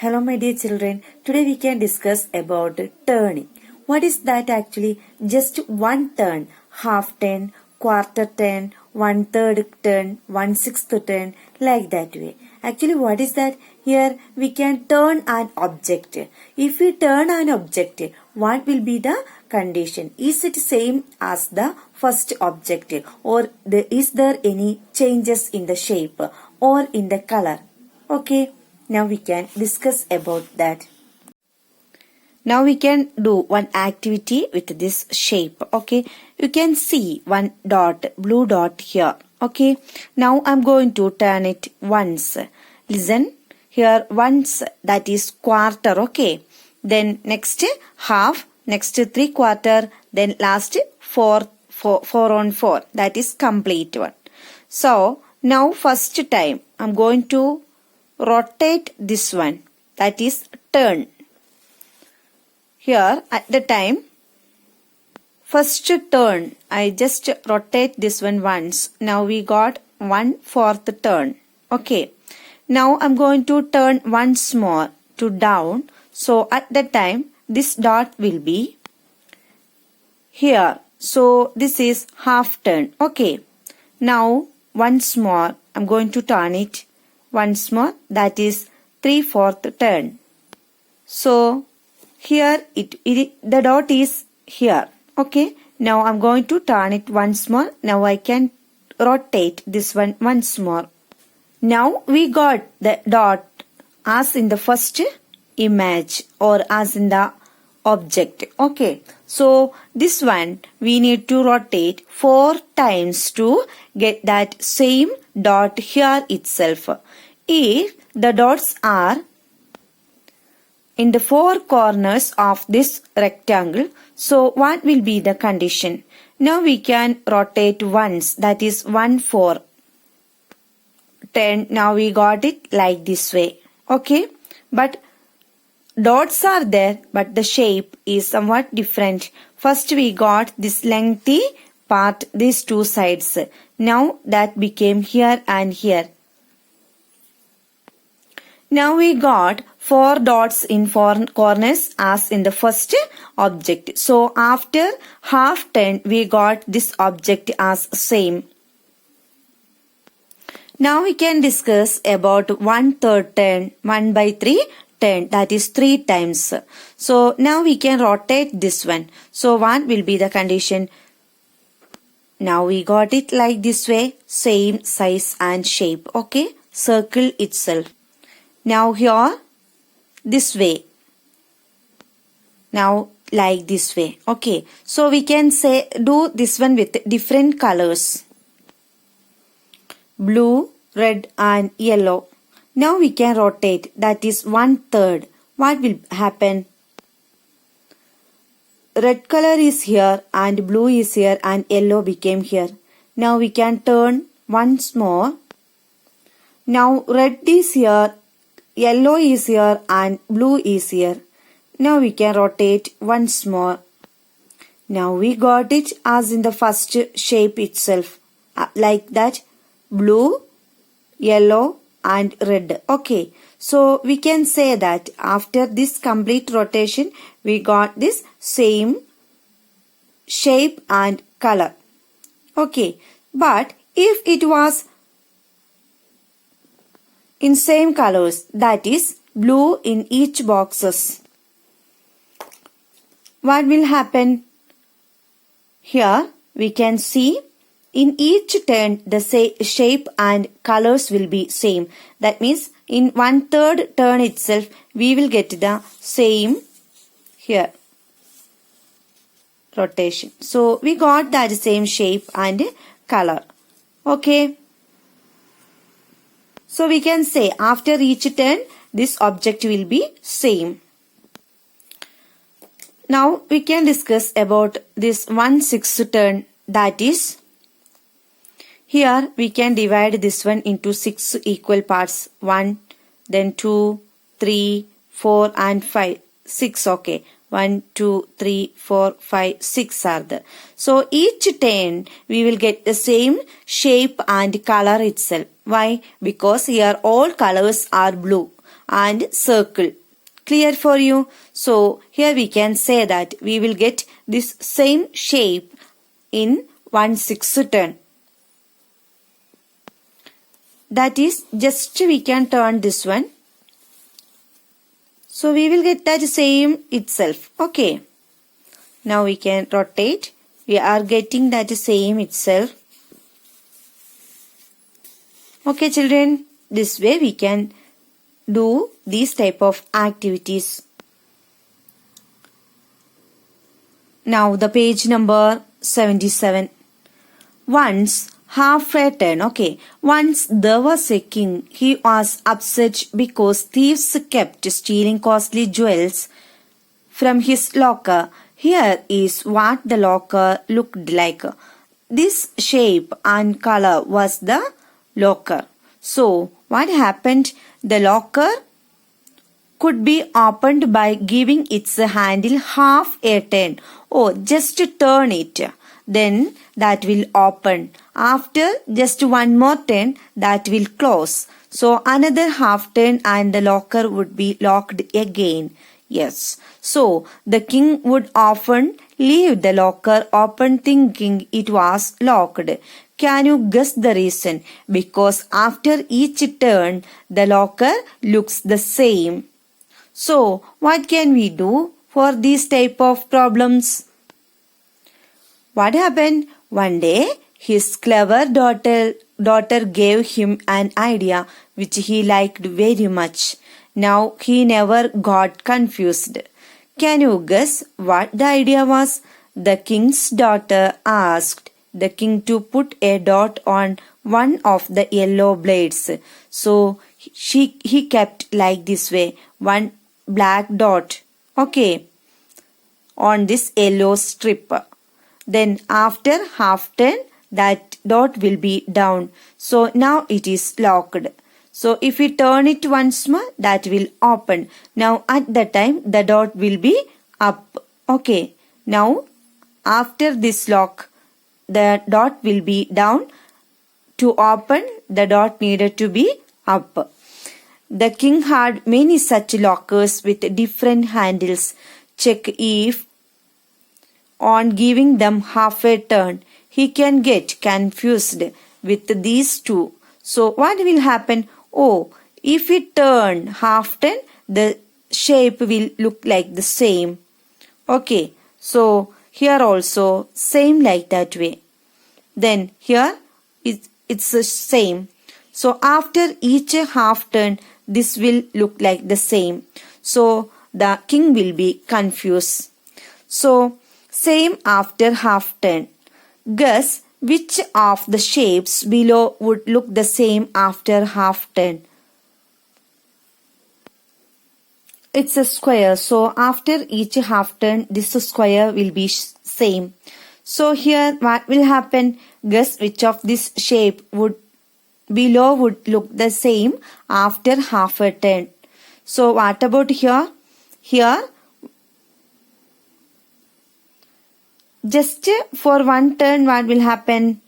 Hello my dear children, today we can discuss about turning. What is that actually? Just one turn, half turn, quarter turn, 1/3 turn, 1/6 turn, like that way. Actually what is that? Here we can turn an object. If we turn an object, what will be the condition? Is it same as the first object or is there any changes in the shape or in the color? Okay. Now we can discuss about that. Now we can do one activity with this shape. Okay. You can see one dot, blue dot here. Okay. Now I'm going to turn it once. Listen. Here once, that is quarter. Okay. Then next half, next 3/4, then last 4 on 4. That is complete one. So now first time I'm going to rotate this one, that is turn. Here at the time first turn I just rotate this one once. Now we got 1/4 turn. Okay. Now I'm going to turn once more to down. So at that time this dot will be here. So this is half turn. Okay. Now once more I'm going to turn it once more, that is 3/4 turn. So here the dot is here. Okay. Now I'm going to turn it once more. Now I can rotate this one once more. Now we got the dot as in the first image or as in the object. Okay. So this one we need to rotate 4 times to get that same dot here itself. If the dots are in the 4 corners of this rectangle, so what will be the condition? Now we can rotate once, that is 1/4. 10. Now we got it like this way. Okay. But dots are there, but the shape is somewhat different. First we got this lengthy part, these two sides. Now that became here and here. Now we got 4 dots in 4 corners as in the first object. So after half turn we got this object as same. Now we can discuss about 1/3 turn, 1/3 turn, that is 3 times. So now we can rotate this one. So what will be the condition? Now we got it like this way, same size and shape. Okay. Circle itself. Now here this way. Now like this way. Okay. So we can say do this one with different colors. Blue, red and yellow. Now we can rotate, that is 1/3. What will happen? Red color is here and blue is here and yellow became here. Now we can turn once more. Now red is here, yellow is here and blue is here. Now we can rotate once more. Now we got it as in the first shape itself. Like that. Blue, yellow and red. Okay. So we can say that after this complete rotation we got this same shape and color. Okay. But if it was in same colors, that is blue in each boxes, what will happen? Here we can see in each turn the shape and colors will be same. That means in 1/3 turn itself we will get the same here rotation. So we got that same shape and color. Okay. So we can say after each turn this object will be same. Now we can discuss about this 1/6 turn, that is here we can divide this one into 6 equal parts. 1, then 2, 3, 4 and 5. 6. Okay. 1, 2, 3, 4, 5, 6 are there. So each turn we will get the same shape and color itself. Why? Because here all colors are blue. and circle. Clear for you? So here we can say that we will get this same shape in 1/6 turn. That is, just we can turn this one. So we will get that same itself. Okay. Now we can rotate. We are getting that same itself. Okay children, this way we can do these type of activities. Now the page number 77. Once half a turn. Okay. Once there was a king. He was upset because thieves kept stealing costly jewels from his locker. Here is what the locker looked like. This shape and color was the locker. So what happened? The locker could be opened by giving its handle half a turn. Oh, just turn it. Then that will open. After just one more turn, that will close. So another half turn and the locker would be locked again. Yes. So the king would often leave the locker open thinking it was locked. Can you guess the reason? Because after each turn, the locker looks the same. So what can we do for these type of problems? What happened? One day, his clever daughter gave him an idea which he liked very much. Now he never got confused. Can you guess what the idea was? The king's daughter asked the king to put a dot on one of the yellow blades. So he kept like this way, one black dot, okay, on this yellow strip. Then after half turn, that dot will be down. So now it is locked. So if we turn it once more, that will open. Now at the time, the dot will be up. Okay. Now after this lock, the dot will be down. To open, the dot needed to be up. The king had many such lockers with different handles. Check if on giving them half a turn, he can get confused with these two. So what will happen? Oh, if we turn half turn, the shape will look like the same. Okay, so here also same like that way. Then here it's the same. So after each half turn, this will look like the same. So the king will be confused. So same after half turn. Guess which of the shapes below would look the same after half turn? It's a square. So after each half turn, this square will be same. So here what will happen? Guess which of this shape would below would look the same after half a turn. So what about here? Here just for one turn, what will happen?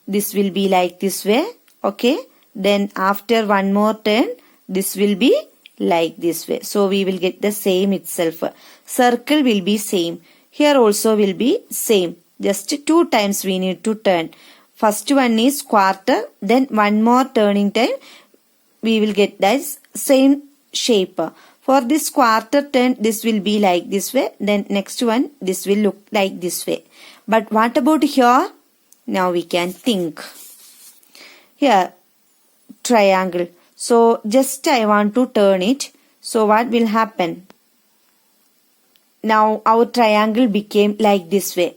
This will be like this way. Okay. Then after one more turn, this will be like this way. So we will get the same itself. Circle will be same. Here also will be same. Just two times we need to turn. First one is quarter. Then one more turning time. We will get that same shape. For this quarter turn, this will be like this way. Then next one, this will look like this way. But what about here? Now we can think. Here, triangle. So just I want to turn it. So what will happen? Now our triangle became like this way.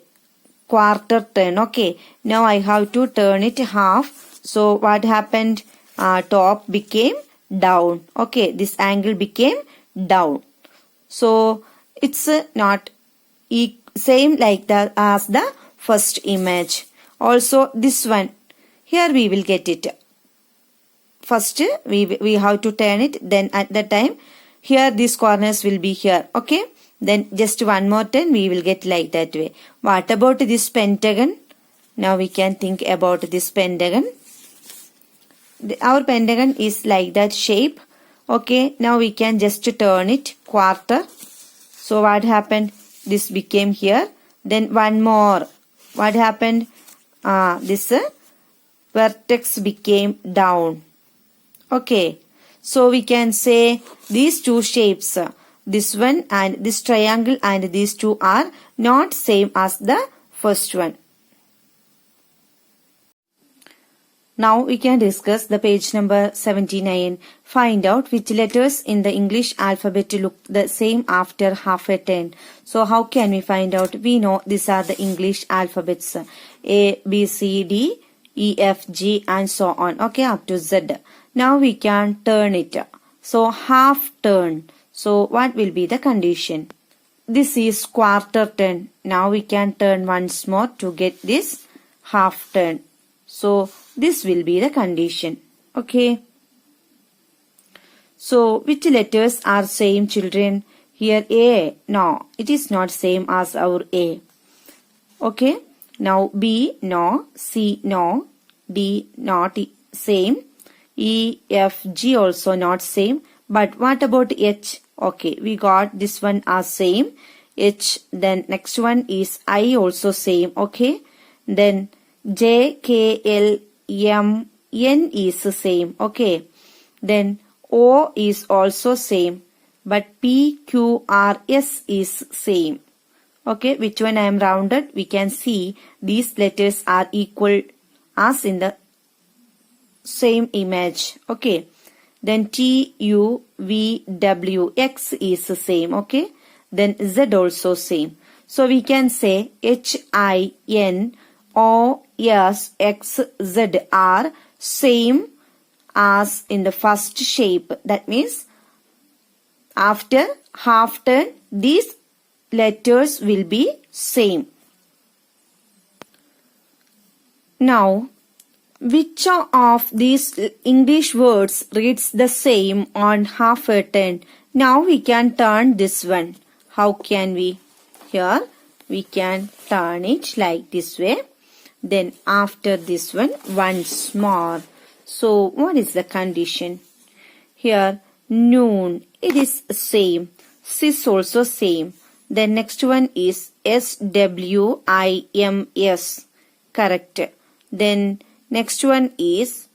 Quarter turn. Okay. Now I have to turn it half. So what happened? Top became down. Okay. This angle became down. So it's not same like that as the first image. Also this one. Here we will get it. First we have to turn it. Then at the time here these corners will be here. Okay. Then just one more turn we will get like that way. What about this pentagon? Now we can think about this pentagon. Our pentagon is like that shape. Okay, now we can just turn it quarter. So what happened? This became here. Then one more. What happened? This vertex became down. Okay. So we can say these two shapes, this one and this triangle and these two are not same as the first one. Now we can discuss the page number 79. Find out which letters in the English alphabet look the same after half a turn. So how can we find out? We know these are the English alphabets. A, B, C, D, E, F, G and so on. Okay, up to Z. Now we can turn it. So half turn. So what will be the condition? This is quarter turn. Now we can turn once more to get this half turn. So this will be the condition. Okay. So which letters are same, children? Here A. No, it is not same as our A. Okay. Now B. No. C. No. D. Not same. E, F, G also not same. But what about H? Okay, we got this one as same. H. Then next one is I also same. Okay. Then J, K, L, M, N is the same. Okay. Then O is also same. But P, Q, R, S is same. Okay. Which one I am rounded? We can see these letters are equal as in the same image. Okay. Then T, U, V, W, X is the same. Okay. Then Z also same. So we can say H, I, N, O, S, X, Z are same as in the first shape. That means after half turn, these letters will be same. Now, which of these English words reads the same on half a turn? Now we can turn this one. How can we? Here we can turn it like this way. Then after this one, once more. So what is the condition? Here noon, it is same. Sis also same. Then next one is SWIMS. Correct. Then next one is,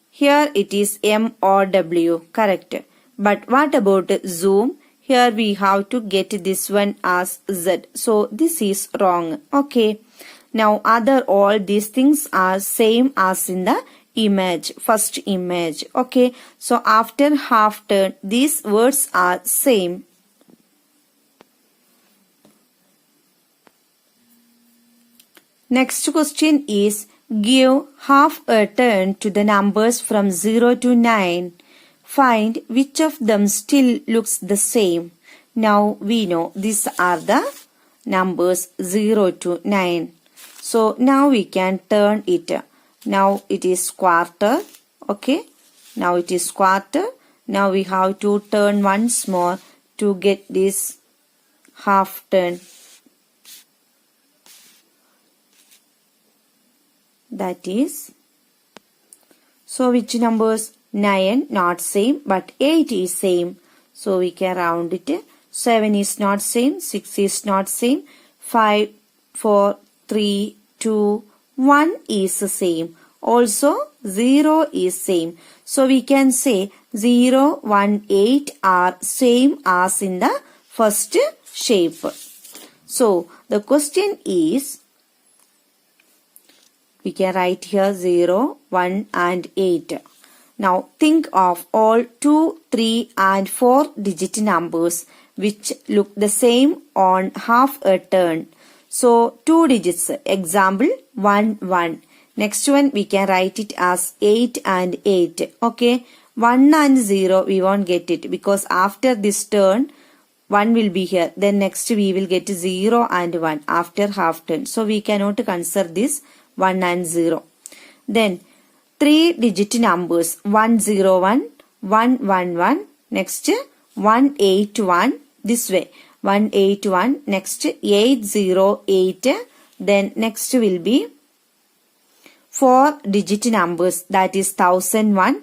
here it is MOW. Correct. But what about Zoom? Here we have to get this one as Z. So this is wrong. Okay. Now all these things are same as in the image, first image. Okay. So after half turn, these words are same. Next question is, give half a turn to the numbers from 0 to 9. Find which of them still looks the same. Now we know these are the numbers 0 to 9. So now we can turn it. Now it is quarter. Okay. Now it is quarter. Now we have to turn once more to get this half turn. That is, so which numbers? 9 not same, but 8 is same. So we can round it. 7 is not same, 6 is not same, 5, 4, 3, 2, 1 is the same. Also 0 is same. So we can say 0, 1, 8 are same as in the first shape. So the question is, we can write here 0, 1 and 8. Now think of all 2, 3 and 4 digit numbers which look the same on half a turn. So 2 digits, example 1, 1. Next one we can write it as 8 and 8. Okay, 1 and 0 we won't get it because after this turn 1 will be here. Then next we will get 0 and 1 after half turn. So we cannot consider this 1 and 0. Then 3 digit numbers 101, 111, next 181, this way 181, next 808, then next will be 4 digit numbers, that is 1001,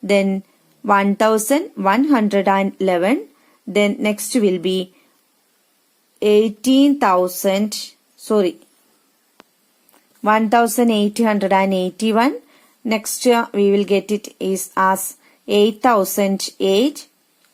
then 1111. Then next will be 1881. Next we will get it is as 8008.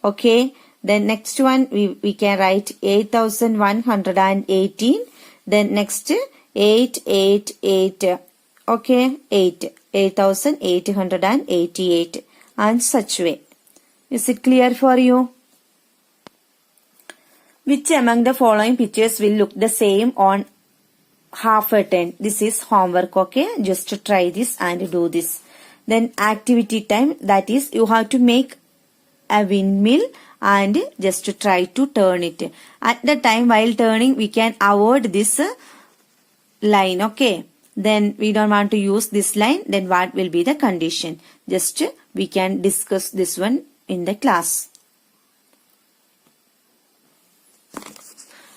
Okay. Then next one we can write 8118. Then next 888. Okay. 8888 and such way. Is it clear for you? Which among the following pictures will look the same on half a turn? This is homework, okay? Just to try this and do this. Then activity time, that is you have to make a windmill and just to try to turn it. At the time while turning we can avoid this line, okay? Then we don't want to use this line, then what will be the condition? Just we can discuss this one in the class.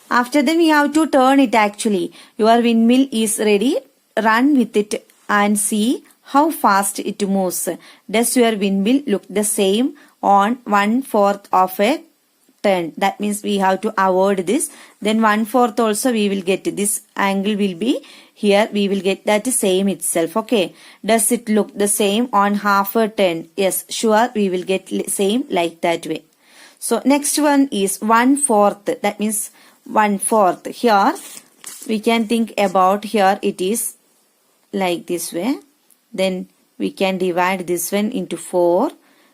After then we have to turn it actually. Your windmill is ready. Run with it and see how fast it moves. Does your windmill look the same on 1/4 of a turn? That means we have to avoid this. Then 1/4 also we will get this angle will be here. We will get that same itself. Okay. Does it look the same on half a turn? Yes, sure. We will get same like that way. So next one is 1/4. That means 1/4. Here we can think about here it is like this way. Then we can divide this one into 4.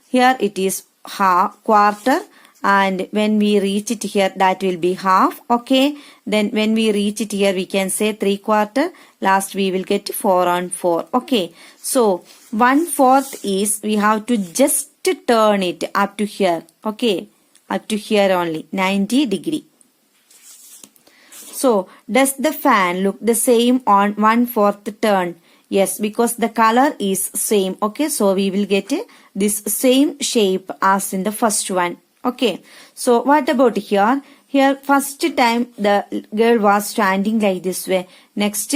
Here it is half, quarter, and when we reach it here that will be half. Okay. Then when we reach it here we can say 3/4. Last we will get 4 on 4. Okay. So 1/4 is we have to just turn it up to here. Okay. Up to here only 90 degree. So does the fan look the same on 1/4 turn? Yes, because the color is same. Okay, so we will get this same shape as in the first one. Okay, so what about here? Here first time the girl was standing like this way. Next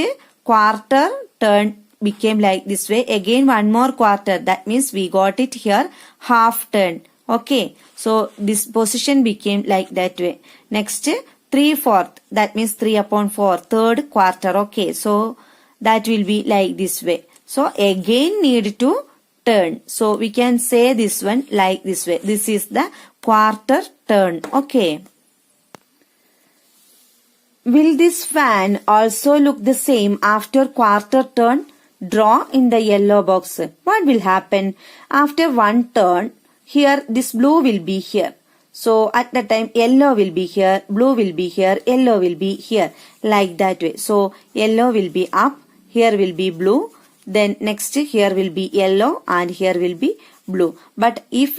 quarter turn became like this way. Again one more quarter. That means we got it here half turn. Okay, so this position became like that way. Next 3/4. That means 3/4. Third quarter. Okay, so that will be like this way. So again need to turn. So we can say this one like this way. This is the quarter turn. Okay. Will this fan also look the same after quarter turn? Draw in the yellow box. What will happen? After one turn, here this blue will be here. So at the time yellow will be here, blue will be here, yellow will be here. Like that way. So yellow will be up. Here will be blue, then next here will be yellow and here will be blue. But if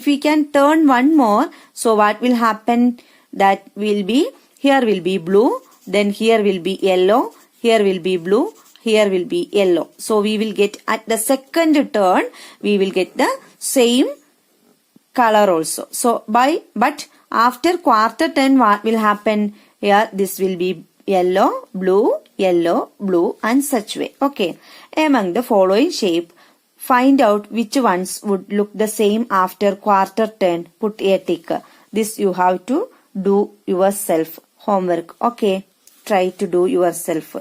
we can turn one more, so what will happen? That will be, here will be blue, then here will be yellow, here will be blue, here will be yellow. So we will get at the second turn, we will get the same color also. So but after quarter turn what will happen? Here this will be yellow, blue, and such way. Okay. Among the following shape, find out which ones would look the same after quarter turn. Put a tick. This you have to do yourself. Homework. Okay. Try to do yourself.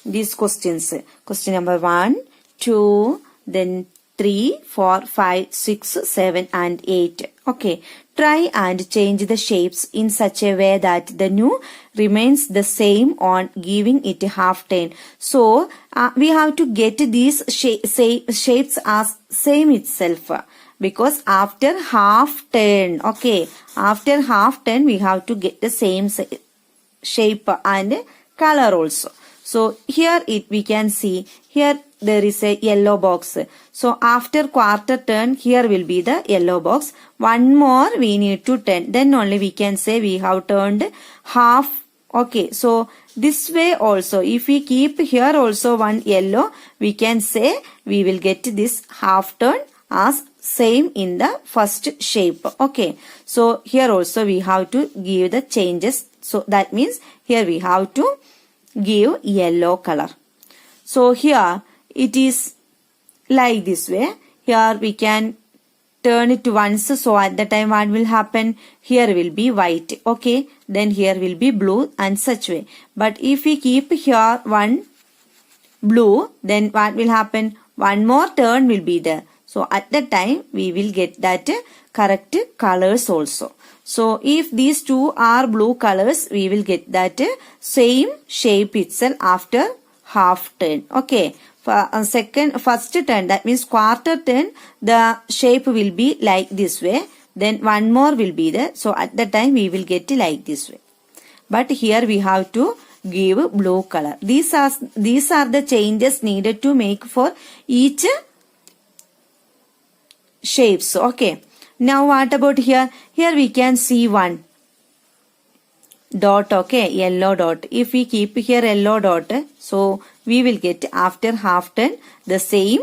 These questions. Question number 1, 2, then 3, 4, 5, 6, 7 and 8. Okay. Try and change the shapes in such a way that the new remains the same on giving it a half turn. So we have to get these shapes as same itself. Because after half turn, okay, after half turn we have to get the same shape and color also. So here we can see here there is a yellow box. So after quarter turn here will be the yellow box. One more we need to turn. Then only we can say we have turned half. Okay, so this way also if we keep here also one yellow, we can say we will get this half turn as same in the first shape. Okay, so here also we have to give the changes. So that means here we have to give yellow color. So here it is like this way. Here we can turn it once, so at the time what will happen? Here will be white, okay, then here will be blue, and such way. But if we keep here one blue, then what will happen? One more turn will be there. So at the time we will get that correct colors also. So if these two are blue colors, we will get that same shape itself after half turn, okay. First turn, that means quarter turn, the shape will be like this way. Then one more will be there. So at the time we will get like this way. But here we have to give blue color. These are the changes needed to make for each shapes. Okay. Now what about here? Here we can see one dot, okay, yellow dot. If we keep here yellow dot, so we will get after half turn the same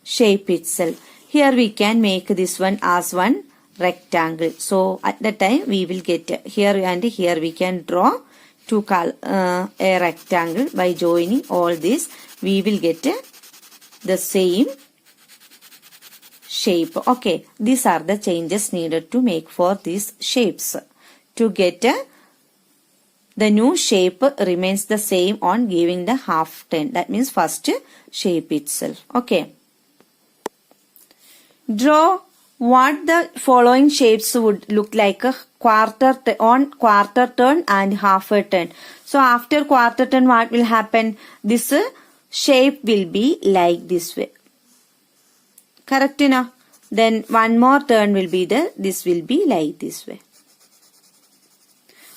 shape itself. Here we can make this one as one rectangle. So at the time we will get here and here we can draw a rectangle. By joining all this, we will get the same shape. Okay, these are the changes needed to make for these shapes. To get the new shape remains the same on giving the half turn. That means first shape itself. Okay. Draw what the following shapes would look like on quarter turn and half a turn. So after quarter turn, what will happen? This shape will be like this way. Correct enough? Then one more turn will be there. This will be like this way.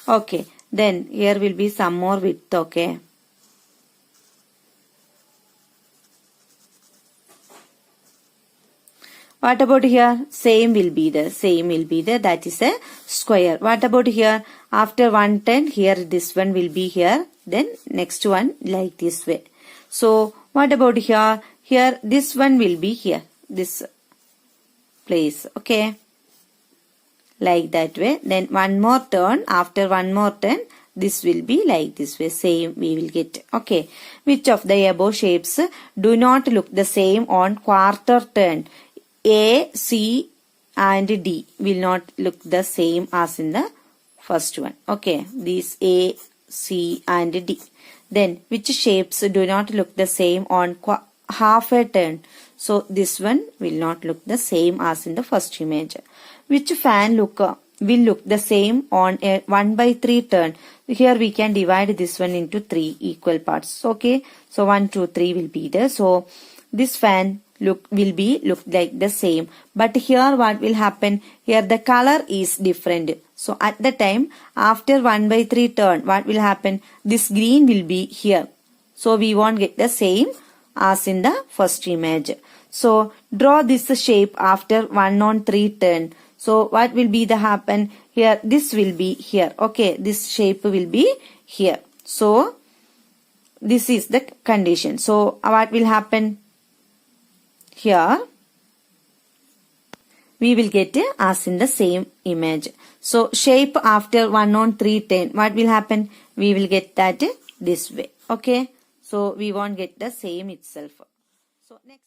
Okay, then here will be some more width, okay. What about here? Same will be there, that is a square. What about here? After one turn, here this one will be here, then next one like this way. So what about here? Here this one will be here, this place, okay. Like that way. Then one more turn, after one more turn, this will be like this way. Same we will get. Okay. Which of the above shapes do not look the same on quarter turn? A, C and D will not look the same as in the first one. Okay. These A, C and D. Then which shapes do not look the same on half a turn? So this one will not look the same as in the first image. Which fan will look the same on a 1/3 turn? Here we can divide this one into 3 equal parts. Okay. So 1, 2, 3 will be there. So this fan will look like the same. But here what will happen? Here the color is different. So at the time after 1/3 turn, what will happen? This green will be here. So we won't get the same as in the first image. So draw this shape after 1/3 turn. So what will be the happen? Here this will be here. Okay, this shape will be here. So this is the condition. So what will happen? Here we will get as in the same image. So shape after 1/3 turn, what will happen? We will get that this way. Okay. So we won't get the same itself. So next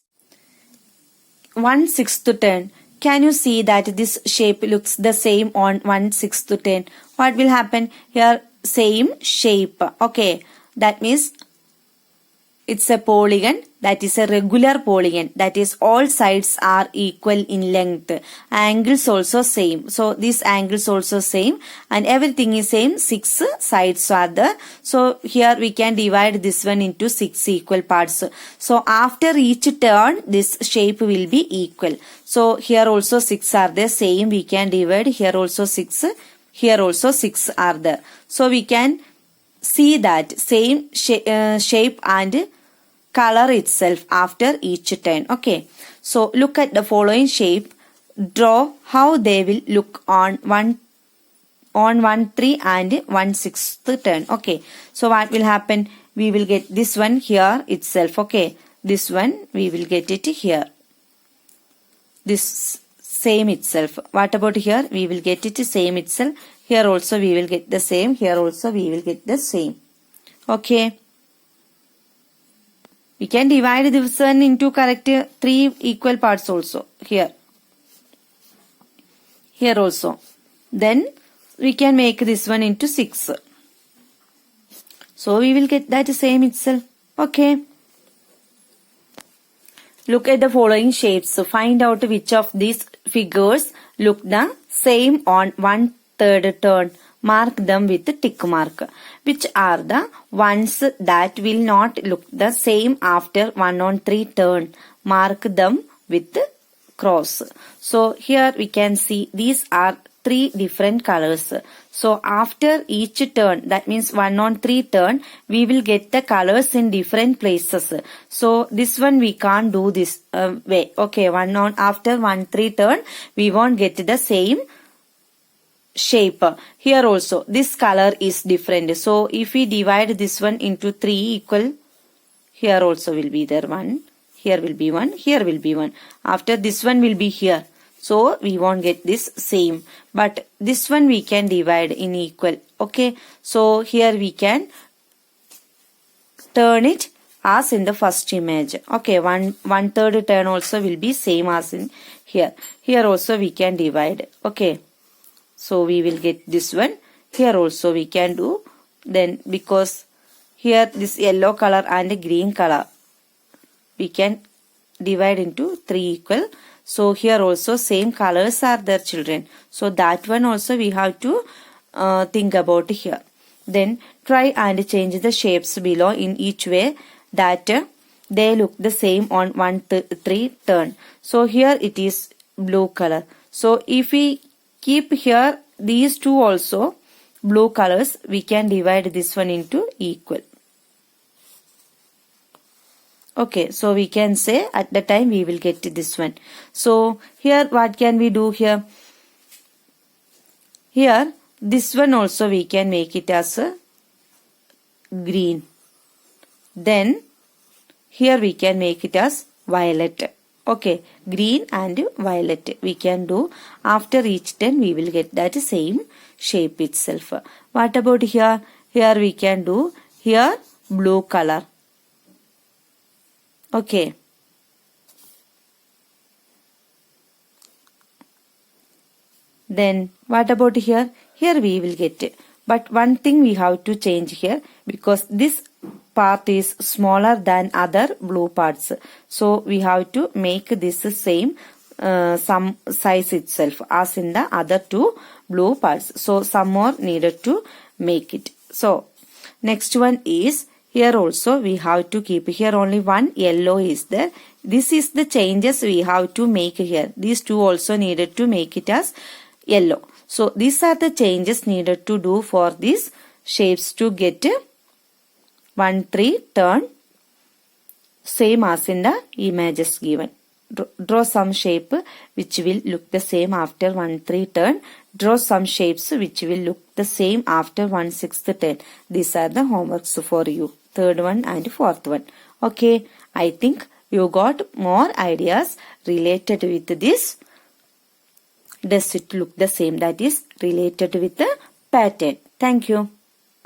1/6 turn. Can you see that this shape looks the same on 1/6 turn? What will happen? Here same shape. Okay. That means it's a polygon, that is a regular polygon, that is all sides are equal in length. Angles also same. So these angles also same and everything is same. 6 sides are there. So here we can divide this one into 6 equal parts. So after each turn this shape will be equal. So here also 6 are there, same we can divide. Here also 6, here also 6 are there. So we can see that same shape and color itself after each turn. Okay. So look at the following shape. Draw how they will look on 1/3 and 1/6 turn. Okay. So what will happen? We will get this one here itself. Okay. This one we will get it here. This same itself. What about here? We will get it same itself. Here also we will get the same. Here also we will get the same. Okay. We can divide this one into correct 3 equal parts also here. Here also. Then we can make this one into 6. So we will get that same itself. Okay. Look at the following shapes. So find out which of these figures look the same on 1/3 turn. Mark them with a tick mark. Which are the ones that will not look the same after 1/3 turn? Mark them with cross. So here we can see these are 3 different colors. So after each turn, that means 1/3 turn, we will get the colors in different places. So this one we can't do this way. Okay, after 1/3 turn, we won't get the same shape. Here also this color is different. So if we divide this one into 3 equal, here also will be there 1, here will be 1, here will be 1. After this one will be here. So we won't get this same. But this one we can divide in equal. Okay. So here we can turn it as in the first image. Okay. 1/3 turn also will be same as in here. Here also we can divide. Okay. So we will get this one. Here also we can do. Then because here this yellow color and green color, we can divide into 3 equal. So here also same colors are there, children. So that one also we have to think about here. Then try and change the shapes below in each way that they look the same on 1/3 turn. So here it is blue color. So if we keep here these two also blue colors, we can divide this one into equal. Okay, so we can say at the time we will get this one. So here what can we do here? Here this one also we can make it as a green. Then here we can make it as violet. Okay, green and violet we can do. After each turn we will get that same shape itself. What about here? Here we can do here blue color. Okay. Then what about here? Here we will get it. But one thing we have to change here, because this part is smaller than other blue parts. So we have to make this same some size itself as in the other 2 blue parts. So some more needed to make it. So next one is here also we have to keep here only one yellow is there. This is the changes we have to make here. These two also needed to make it as yellow. So these are the changes needed to do for these shapes to get 1/3 turn same as in the images given. Draw some shape which will look the same after 1/3 turn. Draw some shapes which will look the same after 1/6 turn. These are the homeworks for you. 3rd one and 4th one. Okay, I think you got more ideas related with this. Does it look the same? That is related with the pattern. Thank you.